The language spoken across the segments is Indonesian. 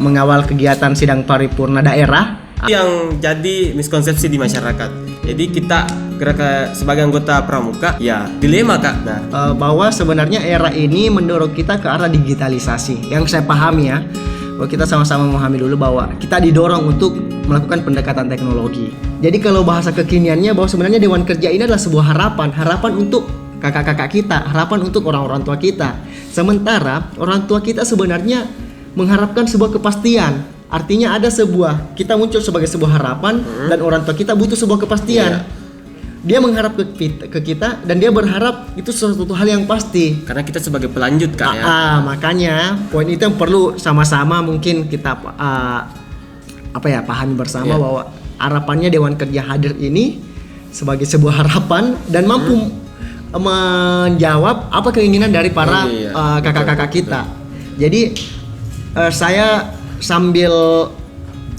mengawal kegiatan sidang paripurna daerah. Yang jadi miskonsepsi di masyarakat. Jadi kita sebagai anggota pramuka ya dilema Kak. Nah, Bahwa sebenarnya era ini mendorong kita ke arah digitalisasi. Yang saya pahami ya, bahwa kita sama-sama memahami dulu bahwa kita didorong untuk melakukan pendekatan teknologi. Jadi kalau bahasa kekiniannya bahwa sebenarnya Dewan Kerja ini adalah sebuah harapan untuk kakak-kakak kita, harapan untuk orang-orang tua kita. Sementara orang tua kita sebenarnya mengharapkan sebuah kepastian. Artinya ada kita muncul sebagai sebuah harapan dan orang tua kita butuh sebuah kepastian. Dia mengharap ke kita dan dia berharap itu sesuatu hal yang pasti. Karena kita sebagai pelanjut Kak ya. Makanya poin itu yang perlu sama-sama mungkin kita pahami bersama bahwa harapannya Dewan Kerja hadir ini sebagai sebuah harapan dan mampu menjawab apa keinginan dari para kakak-kakak kita. Jadi saya sambil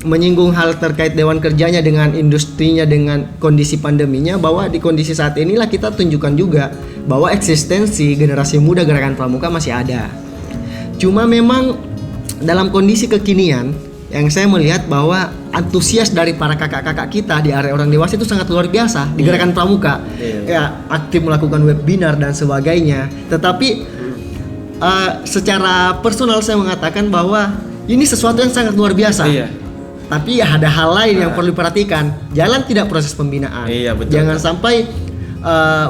menyinggung hal terkait Dewan Kerjanya dengan industrinya, dengan kondisi pandeminya, bahwa di kondisi saat inilah kita tunjukkan juga bahwa eksistensi generasi muda Gerakan Pramuka masih ada. Cuma memang dalam kondisi kekinian yang saya melihat bahwa antusias dari para kakak-kakak kita di area orang dewasa itu sangat luar biasa di Gerakan Pramuka. Ya, aktif melakukan webinar dan sebagainya. Tetapi secara personal saya mengatakan bahwa ini sesuatu yang sangat luar biasa. Tapi ya ada hal lain yang perlu diperhatikan. Jalan tidak proses pembinaan. Betul. Jangan sampai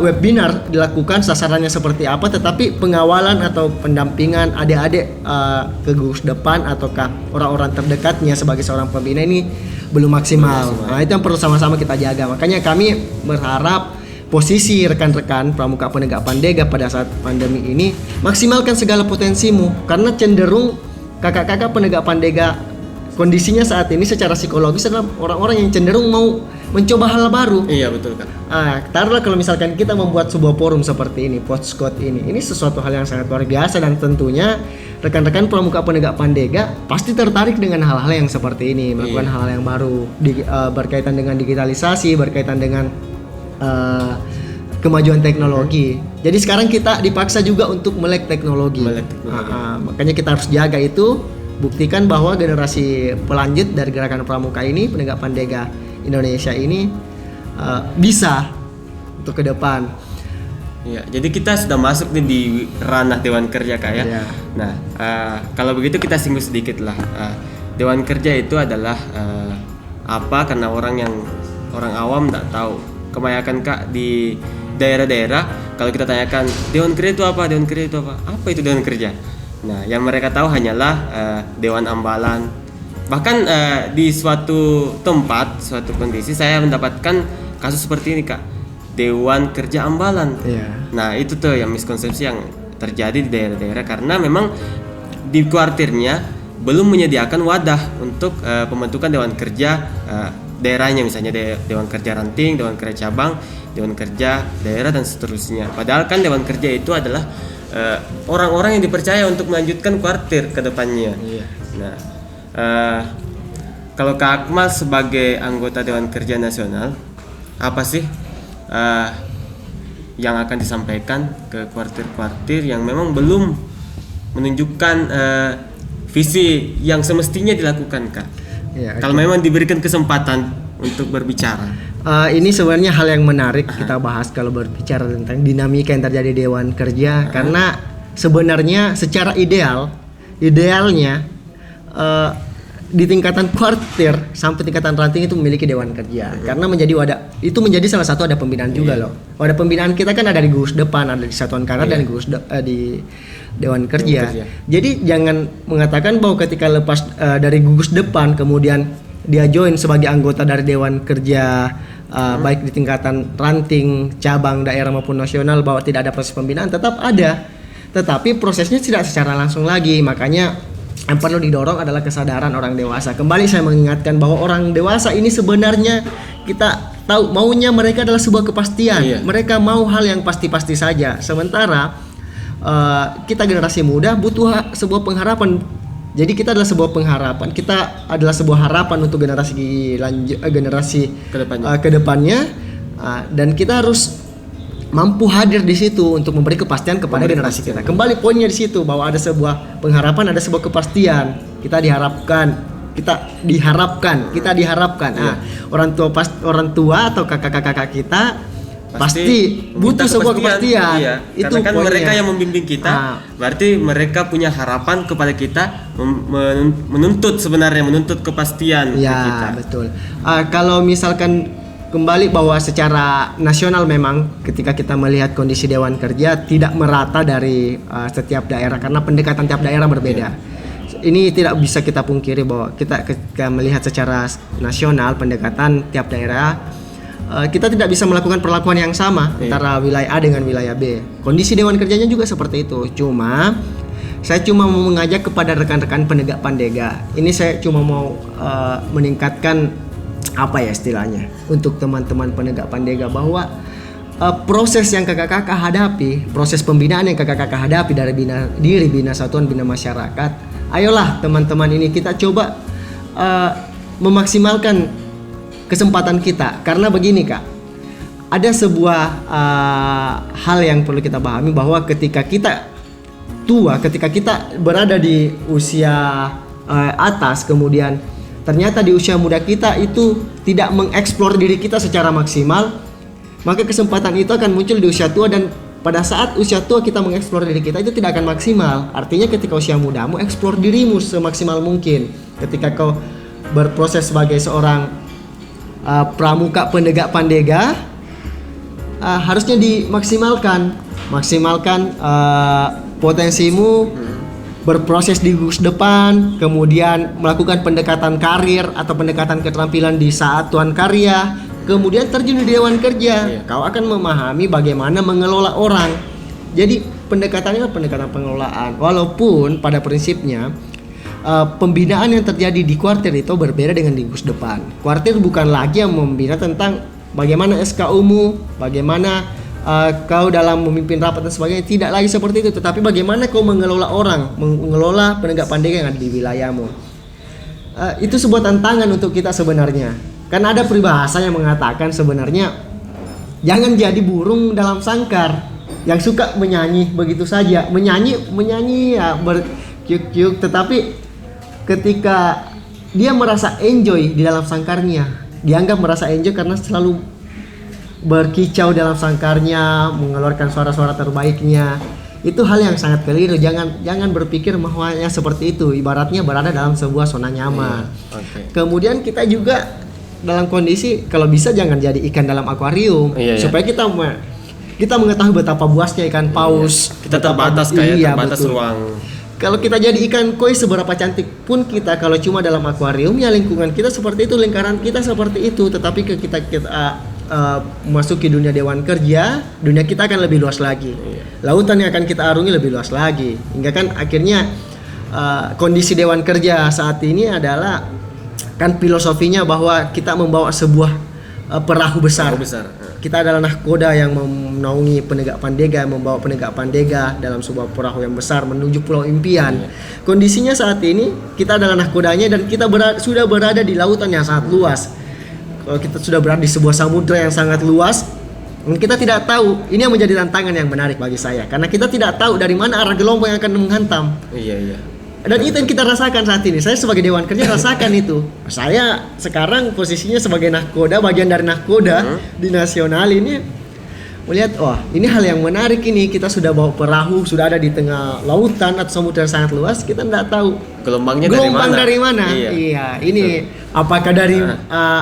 webinar dilakukan sasarannya seperti apa, tetapi pengawalan atau pendampingan adik-adik ke gugus depan ataukah orang-orang terdekatnya sebagai seorang pembina ini belum maksimal. Nah, itu yang perlu sama-sama kita jaga. Makanya kami berharap posisi rekan-rekan Pramuka Penegak Pandega pada saat pandemi ini maksimalkan segala potensimu, karena cenderung kakak-kakak penegak pandega kondisinya saat ini secara psikologis adalah orang-orang yang cenderung mau mencoba hal baru. Iya betul kan. Taruhlah kalau misalkan kita membuat sebuah forum seperti ini, Podsquad ini sesuatu hal yang sangat luar biasa dan tentunya rekan-rekan Pramuka Penegak Pandega pasti tertarik dengan hal-hal yang seperti ini, melakukan hal-hal yang baru berkaitan dengan digitalisasi, berkaitan dengan kemajuan teknologi. Jadi sekarang kita dipaksa juga untuk melek teknologi. Makanya kita harus jaga itu, buktikan bahwa generasi pelanjut dari Gerakan Pramuka ini, Penegak Pandega Indonesia ini bisa untuk ke depan. Ya, jadi kita sudah masuk nih di ranah Dewan Kerja Kak ya. Nah, kalau begitu kita singgung sedikit lah. Dewan Kerja itu adalah apa? Karena orang awam tidak tahu. Kebanyakan Kak di daerah-daerah kalau kita tanyakan Dewan Kerja itu apa? Dewan Kerja itu apa? Apa itu Dewan Kerja? Nah, yang mereka tahu hanyalah Dewan Ambalan. Bahkan di suatu tempat, suatu kondisi saya mendapatkan kasus seperti ini Kak. Dewan Kerja Ambalan. Nah, itu tuh yang miskonsepsi yang terjadi di daerah-daerah karena memang di kuartirnya belum menyediakan wadah untuk pembentukan Dewan Kerja daerahnya, misalnya Dewan Kerja Ranting, Dewan Kerja Cabang, Dewan Kerja Daerah dan seterusnya. Padahal kan Dewan Kerja itu adalah orang-orang yang dipercaya untuk melanjutkan kuartir ke depannya. Nah, kalau Kak Akmal sebagai anggota Dewan Kerja Nasional, apa sih yang akan disampaikan ke kuartir-kuartir yang memang belum menunjukkan visi yang semestinya dilakukan Kak? Kalau memang diberikan kesempatan untuk berbicara. Ini sebenarnya hal yang menarik kita bahas kalau berbicara tentang dinamika yang terjadi di Dewan Kerja, karena sebenarnya secara idealnya di tingkatan kuartir sampai tingkatan ranting itu memiliki Dewan Kerja, karena menjadi wadah, itu menjadi salah satu wadah pembinaan juga loh. Wadah pembinaan kita kan ada di gugus depan, ada di Satuan Karar dan di Dewan Kerja. Jadi jangan mengatakan bahwa ketika lepas dari gugus depan kemudian dia join sebagai anggota dari Dewan Kerja baik di tingkatan ranting, cabang, daerah maupun nasional, bahwa tidak ada proses pembinaan. Tetap ada, tetapi prosesnya tidak secara langsung lagi. Makanya yang perlu didorong adalah kesadaran orang dewasa. Kembali saya mengingatkan bahwa orang dewasa ini sebenarnya kita tahu maunya mereka adalah sebuah kepastian. Mereka mau hal yang pasti-pasti saja. Sementara kita generasi muda butuh sebuah pengharapan. Jadi kita adalah sebuah pengharapan. Kita adalah sebuah harapan untuk generasi kedepannya. Dan kita harus mampu hadir di situ untuk memberi kepastian kepada generasi kita. Kembali poinnya di situ bahwa ada sebuah pengharapan, ada sebuah kepastian. kita diharapkan. Orang tua atau kakak-kakak kita pasti butuh sebuah kepastian. Iya. Itu karena kan poinnya. mereka yang membimbing kita, berarti mereka punya harapan kepada kita, menuntut kepastian ke kita. Ya, betul. Kalau misalkan kembali bahwa secara nasional memang ketika kita melihat kondisi Dewan Kerja tidak merata dari setiap daerah karena pendekatan tiap daerah berbeda. Ini tidak bisa kita pungkiri bahwa kita ketika melihat secara nasional pendekatan tiap daerah, kita tidak bisa melakukan perlakuan yang sama antara wilayah A dengan wilayah B. Kondisi Dewan Kerjanya juga seperti itu. Saya cuma mau mengajak kepada rekan-rekan penegak pandega. Ini saya cuma mau meningkatkan apa ya istilahnya untuk teman-teman penegak pandega bahwa proses yang kakak-kakak hadapi, proses pembinaan yang kakak-kakak hadapi dari bina satuan, bina masyarakat. Ayolah teman-teman ini kita coba memaksimalkan kesempatan kita, karena begini Kak, ada sebuah hal yang perlu kita pahami bahwa ketika kita tua, ketika kita berada di usia atas, kemudian ternyata di usia muda kita itu tidak mengeksplor diri kita secara maksimal, maka kesempatan itu akan muncul di usia tua, dan pada saat usia tua kita mengeksplor diri kita itu tidak akan maksimal. Artinya ketika usia mudamu, eksplor dirimu semaksimal mungkin. Ketika kau berproses sebagai seorang pramuka penegak pandega, harusnya dimaksimalkan potensimu, berproses di gugus depan, kemudian melakukan pendekatan karir atau pendekatan keterampilan di saat tuan karya, kemudian terjun di Dewan Kerja. Kau akan memahami bagaimana mengelola orang. Jadi pendekatannya pendekatan pengelolaan, walaupun pada prinsipnya pembinaan yang terjadi di kuartir itu berbeda dengan di gugus depan. Kuartir bukan lagi yang membina tentang bagaimana SKU-mu, bagaimana kau dalam memimpin rapat dan sebagainya, tidak lagi seperti itu, tetapi bagaimana kau mengelola orang, mengelola penegak pandega yang ada di wilayahmu. Itu sebuah tantangan untuk kita sebenarnya. Karena ada peribahasa yang mengatakan sebenarnya jangan jadi burung dalam sangkar yang suka menyanyi begitu saja, menyanyi ya berkiuk-kiuk, tetapi ketika dia merasa enjoy di dalam sangkarnya, dianggap merasa enjoy karena selalu berkicau dalam sangkarnya, mengeluarkan suara-suara terbaiknya. Itu hal yang sangat keliru. Jangan berpikir bahwa yang seperti itu, ibaratnya berada dalam sebuah zona nyaman. Kemudian kita juga dalam kondisi kalau bisa jangan jadi ikan dalam akuarium, supaya kita mengetahui betapa buasnya ikan paus. Kita terbatas terbatas ruang. Kalau kita jadi ikan koi, seberapa cantik pun kita, kalau cuma dalam akuarium, ya lingkungan kita seperti itu, lingkaran kita seperti itu. Tetapi kita masuki dunia Dewan Kerja, dunia kita akan lebih luas lagi. Lautan yang akan kita arungi lebih luas lagi. Hingga kan akhirnya kondisi Dewan Kerja saat ini adalah kan filosofinya bahwa kita membawa sebuah perahu besar. Kita adalah nahkoda yang menaungi penegak pandega, membawa penegak pandega dalam sebuah perahu yang besar menuju pulau impian. Kondisinya saat ini kita adalah nahkodanya dan kita sudah berada di lautan yang sangat luas. Kalau kita sudah berada di sebuah samudra yang sangat luas, kita tidak tahu. Ini yang menjadi tantangan yang menarik bagi saya, karena kita tidak tahu dari mana arah gelombang yang akan menghantam. Dan itu yang kita rasakan saat ini. Saya sebagai Dewan Kerja rasakan itu. Saya sekarang posisinya sebagai nahkoda, bagian dari nahkoda di nasional ini, melihat wah ini hal yang menarik ini. Kita sudah bawa perahu, sudah ada di tengah lautan atau samudra yang sangat luas. Kita tidak tahu gelombang dari mana. Iya, ini apakah dari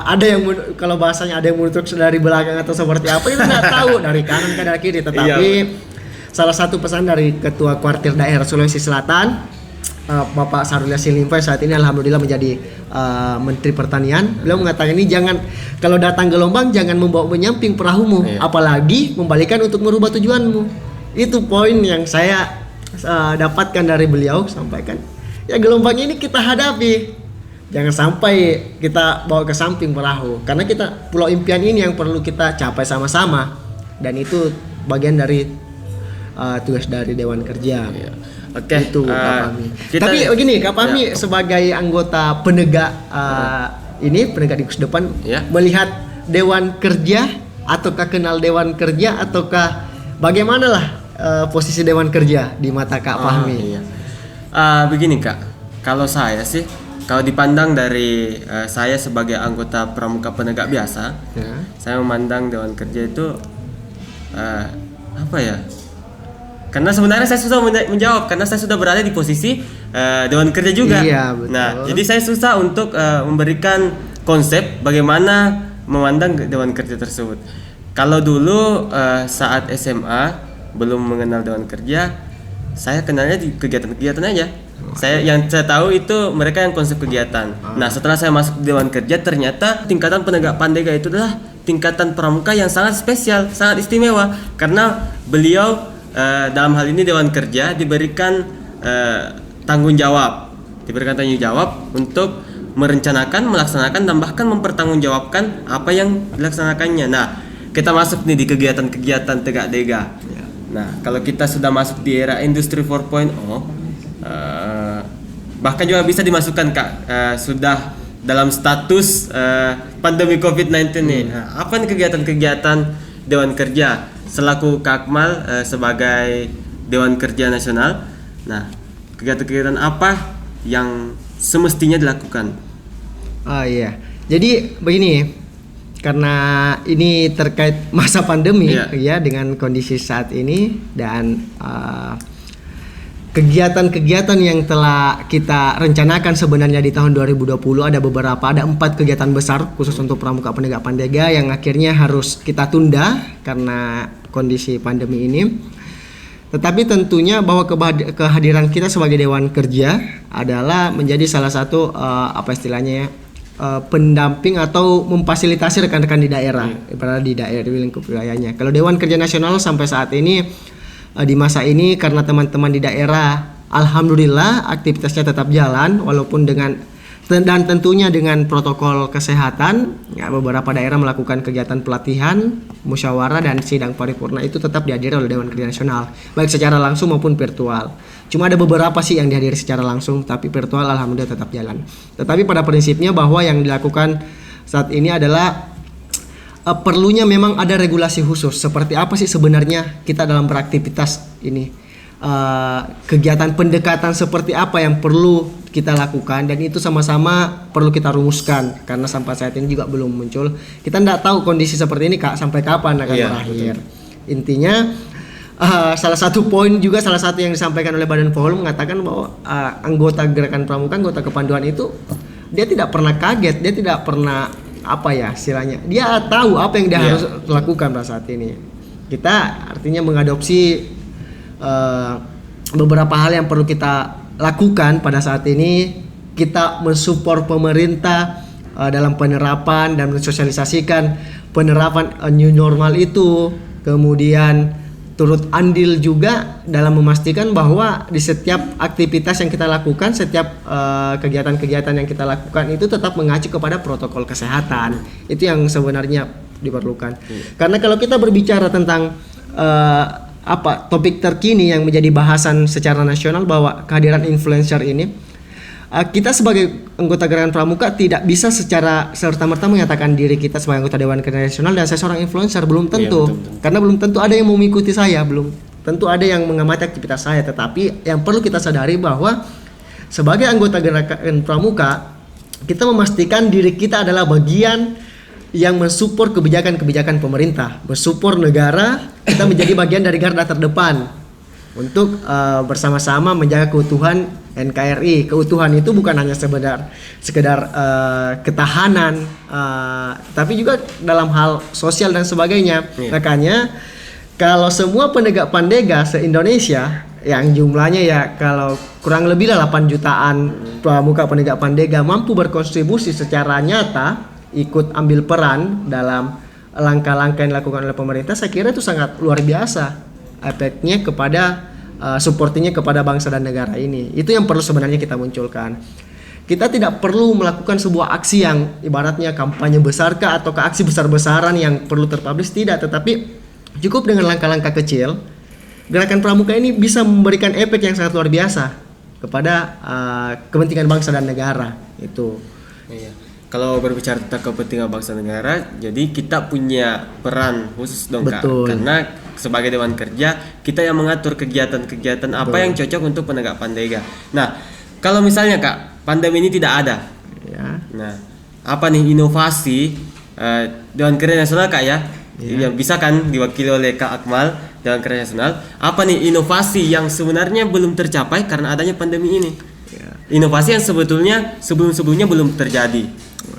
ada yang kalau bahasanya ada yang menutup dari belakang atau seperti apa, kita tidak tahu dari kanan ke dari kiri. Tetapi salah satu pesan dari Ketua Kuartir Daerah Sulawesi Selatan, Bapak Syahrul Yassin Limpo, saat ini alhamdulillah menjadi Menteri Pertanian. Beliau mengatakan ini jangan, kalau datang gelombang jangan membawa menyamping perahumu, apalagi membalikan untuk merubah tujuanmu. Itu poin yang saya dapatkan dari beliau, sampaikan. Ya gelombang ini kita hadapi, jangan sampai kita bawa ke samping perahu, karena kita pulau impian ini yang perlu kita capai sama-sama, dan itu bagian dari tugas dari Dewan Kerja. Itu Kak Fahmi. Tapi begini Kak Fahmi, sebagai anggota penegak penegak di gugus depan, melihat Dewan Kerja, ataukah kenal Dewan Kerja, ataukah bagaimana lah posisi Dewan Kerja di mata Kak Fahmi? Begini Kak, kalau saya sih, kalau dipandang dari saya sebagai anggota pramuka penegak biasa, saya memandang Dewan Kerja itu apa ya? Karena sebenarnya saya susah menjawab karena saya sudah berada di posisi Dewan Kerja juga. Iya, betul. Nah, jadi saya susah untuk memberikan konsep bagaimana memandang Dewan Kerja tersebut. Kalau dulu saat SMA belum mengenal Dewan Kerja, saya kenalnya di kegiatan-kegiatan aja. Saya tahu itu mereka yang konsep kegiatan. Nah, setelah saya masuk Dewan Kerja, ternyata tingkatan penegak pandega itu adalah tingkatan pramuka yang sangat spesial, sangat istimewa karena beliau dalam hal ini Dewan Kerja diberikan tanggung jawab untuk merencanakan, melaksanakan dan bahkan mempertanggungjawabkan apa yang dilaksanakannya. Nah, kita masuk nih di kegiatan-kegiatan tegak dega. Nah, kalau kita sudah masuk di era industri 4.0, bahkan juga bisa dimasukkan Kak, sudah dalam status pandemi COVID-19 nih. Nah, apa nih kegiatan-kegiatan Dewan Kerja selaku Kak Akmal sebagai Dewan Kerja Nasional? Nah, kegiatan-kegiatan apa yang semestinya dilakukan? Oh iya, jadi begini, karena ini terkait masa pandemi ya dengan kondisi saat ini dan kegiatan-kegiatan yang telah kita rencanakan sebenarnya di tahun 2020 ada 4 kegiatan besar khusus untuk pramuka penegak pandega yang akhirnya harus kita tunda karena kondisi pandemi ini. Tetapi tentunya bahwa kehadiran kita sebagai Dewan Kerja adalah menjadi salah satu pendamping atau memfasilitasi rekan-rekan di daerah, ibaratnya di daerah di lingkup wilayahnya. Kalau Dewan Kerja Nasional sampai saat ini di masa ini karena teman-teman di daerah alhamdulillah aktivitasnya tetap jalan walaupun dan tentunya dengan protokol kesehatan ya, beberapa daerah melakukan kegiatan pelatihan, musyawarah dan sidang paripurna itu tetap dihadiri oleh Dewan Kerja Nasional baik secara langsung maupun virtual. Cuma ada beberapa sih yang dihadiri secara langsung tapi virtual alhamdulillah tetap jalan. Tetapi pada prinsipnya bahwa yang dilakukan saat ini adalah perlunya memang ada regulasi khusus seperti apa sih sebenarnya kita dalam beraktivitas ini, kegiatan pendekatan seperti apa yang perlu kita lakukan dan itu sama-sama perlu kita rumuskan karena sampai saat ini juga belum muncul. Kita tidak tahu kondisi seperti ini Kak sampai kapan akan berakhir. Intinya salah satu yang disampaikan oleh Badan Forum mengatakan bahwa anggota gerakan pramuka, anggota kepanduan itu dia tidak pernah kaget, dia tidak pernah dia tahu apa yang dia harus lakukan pada saat ini. Kita artinya mengadopsi beberapa hal yang perlu kita lakukan pada saat ini. Kita mensupport pemerintah dalam penerapan dan mensosialisasikan penerapan new normal itu, kemudian turut andil juga dalam memastikan bahwa di setiap aktivitas yang kita lakukan, setiap kegiatan-kegiatan yang kita lakukan itu tetap mengacu kepada protokol kesehatan. Itu yang sebenarnya diperlukan. Karena kalau kita berbicara tentang topik terkini yang menjadi bahasan secara nasional bahwa kehadiran influencer ini, kita sebagai anggota gerakan pramuka tidak bisa secara serta-merta menyatakan diri kita sebagai anggota Dewan Kerja Nasional dan saya seorang influencer, belum tentu. Betul. Karena belum tentu ada yang mau mengikuti saya, belum tentu ada yang mengamati aktivitas saya. Tetapi yang perlu kita sadari bahwa sebagai anggota gerakan pramuka, kita memastikan diri kita adalah bagian yang mensupport kebijakan-kebijakan pemerintah, mensupport negara. Kita menjadi bagian dari garda terdepan untuk bersama-sama menjaga keutuhan NKRI. Keutuhan itu bukan hanya sekedar ketahanan, tapi juga dalam hal sosial dan sebagainya. Makanya kalau semua penegak pandega se-Indonesia yang jumlahnya ya kalau kurang lebih 8 jutaan pramuka penegak pandega mampu berkontribusi secara nyata, ikut ambil peran dalam langkah-langkah yang dilakukan oleh pemerintah, saya kira itu sangat luar biasa efeknya kepada supportingnya kepada bangsa dan negara ini. Itu yang perlu sebenarnya kita munculkan. Kita tidak perlu melakukan sebuah aksi yang ibaratnya kampanye besarkah atau aksi besar-besaran yang perlu terpublish, tidak, tetapi cukup dengan langkah-langkah kecil. Gerakan pramuka ini bisa memberikan efek yang sangat luar biasa kepada kepentingan bangsa dan negara itu. Iya. Kalau berbicara tentang kepentingan bangsa dan negara, jadi kita punya peran khusus dong Kak. Karena sebagai Dewan Kerja, kita yang mengatur kegiatan-kegiatan apa yang cocok untuk penegak pandega. Nah, kalau misalnya Kak pandemi ini tidak ada, Ya. nah apa nih inovasi Dewan Kerja Nasional Kak ya? Yang bisa kan diwakili oleh Kak Akmal, Dewan Kerja Nasional. Apa nih inovasi yang sebenarnya belum tercapai karena adanya pandemi ini? Ya. Inovasi yang sebetulnya sebelum-sebelumnya belum terjadi.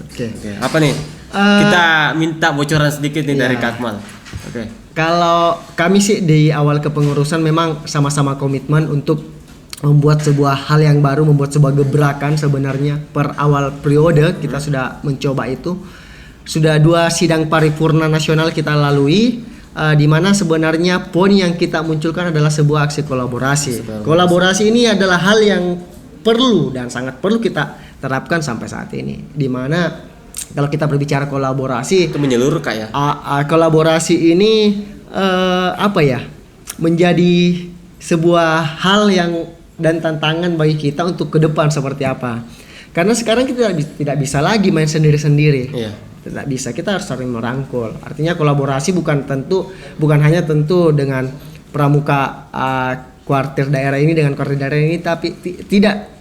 Oke. Oke, apa nih? Kita minta bocoran sedikit nih dari Ya. Kak Akmal. Oke. Kalau kami sih di awal kepengurusan memang sama-sama komitmen untuk membuat sebuah hal yang baru, membuat sebuah gebrakan sebenarnya. Per awal periode kita sudah mencoba itu. Sudah 2 sidang paripurna nasional kita lalui, di mana sebenarnya poin yang kita munculkan adalah sebuah aksi kolaborasi. Kolaborasi ini adalah hal yang perlu dan sangat perlu kita terapkan sampai saat ini. Di mana kalau kita berbicara kolaborasi, Itu menyeluruh Kak ya? kolaborasi ini menjadi sebuah hal yang dan tantangan bagi kita untuk ke depan seperti apa. Karena sekarang kita tidak bisa lagi main sendiri-sendiri. Iya. Tidak bisa, kita harus saling merangkul. Artinya kolaborasi bukan hanya tentu dengan pramuka kuartir daerah ini dengan kuartir daerah ini, tapi tidak.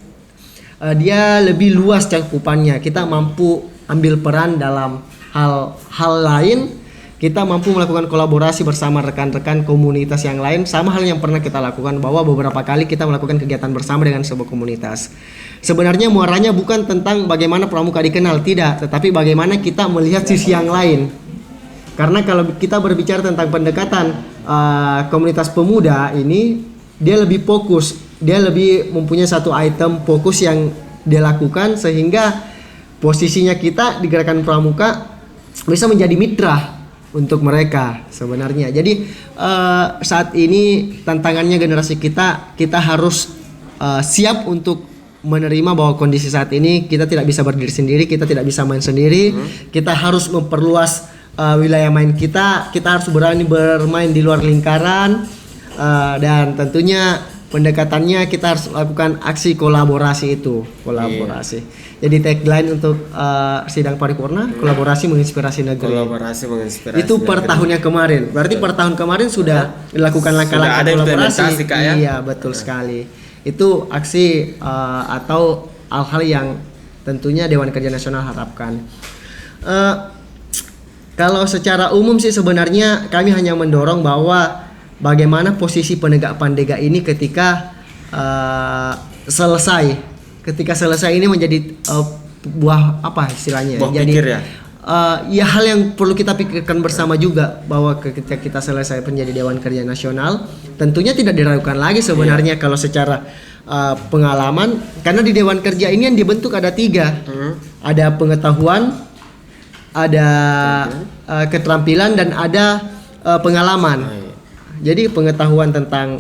Dia lebih luas cakupannya. Kita mampu ambil peran dalam hal lain. Kita mampu melakukan kolaborasi bersama rekan-rekan komunitas yang lain, sama hal yang pernah kita lakukan, bahwa beberapa kali kita melakukan kegiatan bersama dengan sebuah komunitas. Sebenarnya muaranya bukan tentang bagaimana pramuka dikenal, tidak, tetapi bagaimana kita melihat sisi yang lain. Karena kalau kita berbicara tentang pendekatan komunitas pemuda ini, dia lebih fokus, dia lebih mempunyai satu item fokus yang dia lakukan, sehingga posisinya kita di gerakan pramuka bisa menjadi mitra untuk mereka sebenarnya. Jadi saat ini tantangannya generasi kita harus siap untuk menerima bahwa kondisi saat ini kita tidak bisa berdiri sendiri, kita tidak bisa main sendiri. Kita harus memperluas wilayah main kita harus berani bermain di luar lingkaran, dan tentunya pendekatannya kita harus lakukan aksi kolaborasi itu. Jadi tagline untuk sidang paripurna, kolaborasi menginspirasi negeri. Kolaborasi menginspirasi. Itu per tahun yang kemarin. Berarti per tahun kemarin sudah dilakukan langkah-langkah ada kolaborasi. implementasi, Kak, ya? Iya, betul sekali. Itu aksi atau hal-hal yang tentunya Dewan Kerja Nasional harapkan. Kalau secara umum sih sebenarnya kami hanya mendorong bahwa bagaimana posisi penegak pandega ini ketika selesai ini menjadi buah apa istilahnya? Buah Jadi pikir ya? Ya hal yang perlu kita pikirkan bersama juga, bahwa ketika kita selesai menjadi Dewan Kerja Nasional, tentunya tidak diragukan lagi sebenarnya kalau secara pengalaman, karena di Dewan Kerja ini yang dibentuk ada 3, ada pengetahuan, ada keterampilan, dan ada pengalaman. Jadi pengetahuan tentang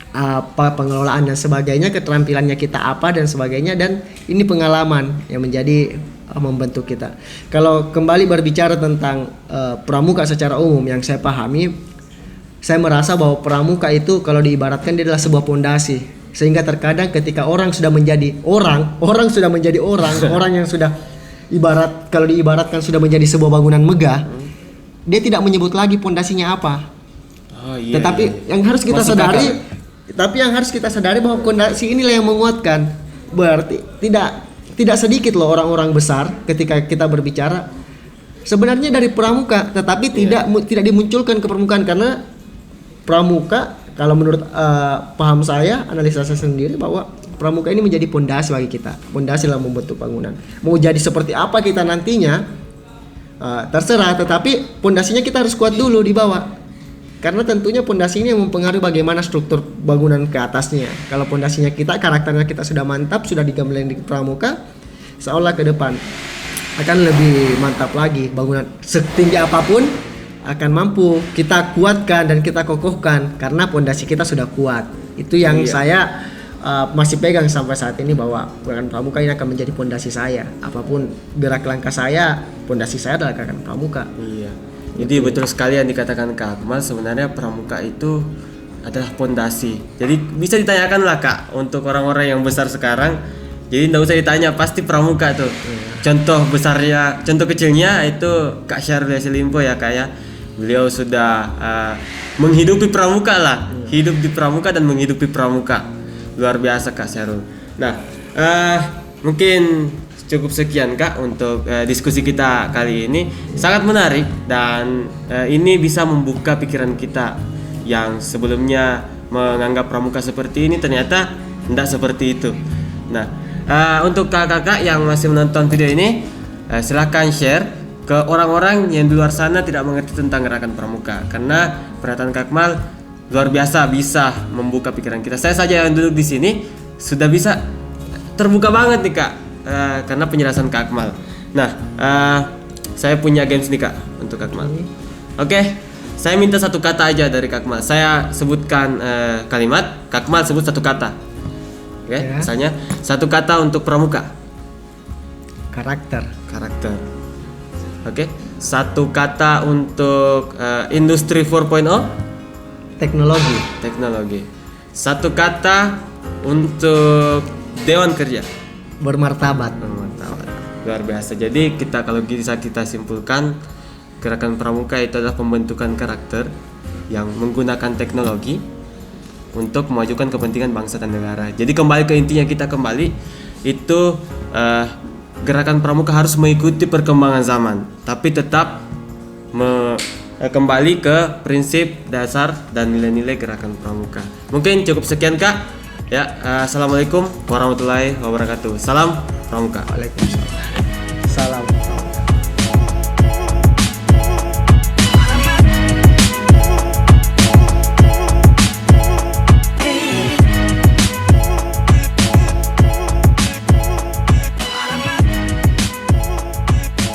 apa pengelolaan dan sebagainya, keterampilannya kita apa dan sebagainya, dan ini pengalaman yang menjadi membentuk kita. Kalau kembali berbicara tentang pramuka secara umum yang saya pahami, saya merasa bahwa pramuka itu kalau diibaratkan dia adalah sebuah pondasi, sehingga terkadang ketika orang sudah menjadi orang yang sudah kalau diibaratkan sudah menjadi sebuah bangunan megah, dia tidak menyebut lagi pondasinya apa. Tetapi yang harus kita sadari bahwa pondasi inilah yang menguatkan. Berarti tidak sedikit loh orang-orang besar ketika kita berbicara sebenarnya dari pramuka, tetapi tidak dimunculkan ke permukaan, karena pramuka kalau menurut paham saya, analisa saya sendiri, bahwa pramuka ini menjadi pondasi bagi kita, pondasi dalam membentuk bangunan. Mau jadi seperti apa kita nantinya terserah, tetapi pondasinya kita harus kuat dulu di bawah. Karena tentunya pondasi ini yang mempengaruhi bagaimana struktur bangunan ke atasnya. Kalau pondasinya kita, karakternya kita sudah mantap, sudah digambarkan di pramuka, seolah ke depan akan lebih mantap lagi. Bangunan setinggi apapun akan mampu kita kuatkan dan kita kokohkan karena pondasi kita sudah kuat. Itu yang saya masih pegang sampai saat ini, bahwa gerakan pramuka ini akan menjadi pondasi saya. Apapun gerak langkah saya, pondasi saya adalah gerakan pramuka. Iya. Jadi betul sekali yang dikatakan Kak Akmal, sebenarnya pramuka itu adalah pondasi. Jadi bisa ditanyakan lah Kak untuk orang-orang yang besar sekarang. Jadi tidak usah ditanya, pasti pramuka tuh. Contoh besarnya, contoh kecilnya itu Kak Syarul Yassin Limpo ya Kak ya. Beliau sudah menghidupi pramuka lah, hidup di pramuka dan menghidupi pramuka. Luar biasa Kak Syarul. Nah, mungkin cukup sekian Kak untuk diskusi kita kali ini. Sangat menarik dan ini bisa membuka pikiran kita yang sebelumnya menganggap pramuka seperti ini ternyata tidak seperti itu. Nah, untuk kakak-kakak yang masih menonton video ini, silahkan share ke orang-orang yang di luar sana tidak mengerti tentang gerakan pramuka, karena pernyataan Kak Akmal luar biasa bisa membuka pikiran kita. Saya saja yang duduk di sini sudah bisa terbuka banget nih Kak, karena penjelasan Kak Akmal. Nah, saya punya games nih Kak untuk Kak Akmal. Oke, saya minta satu kata aja dari Kak Akmal. Saya sebutkan kalimat, Kak Akmal sebut satu kata. Oke, misalnya satu kata untuk pramuka. Karakter. Oke, satu kata untuk industri 4.0. Teknologi. Satu kata untuk Dewan Kerja. Bermartabat. Luar biasa. Jadi kalau bisa kita simpulkan, gerakan pramuka itu adalah pembentukan karakter yang menggunakan teknologi untuk memajukan kepentingan bangsa dan negara. Jadi kembali ke intinya, kita kembali itu gerakan pramuka harus mengikuti perkembangan zaman, tapi tetap kembali ke prinsip dasar dan nilai-nilai gerakan pramuka. Mungkin cukup sekian Kak. Ya, assalamualaikum warahmatullahi wabarakatuh. Salam pramuka. Waalaikumsalam. Salam.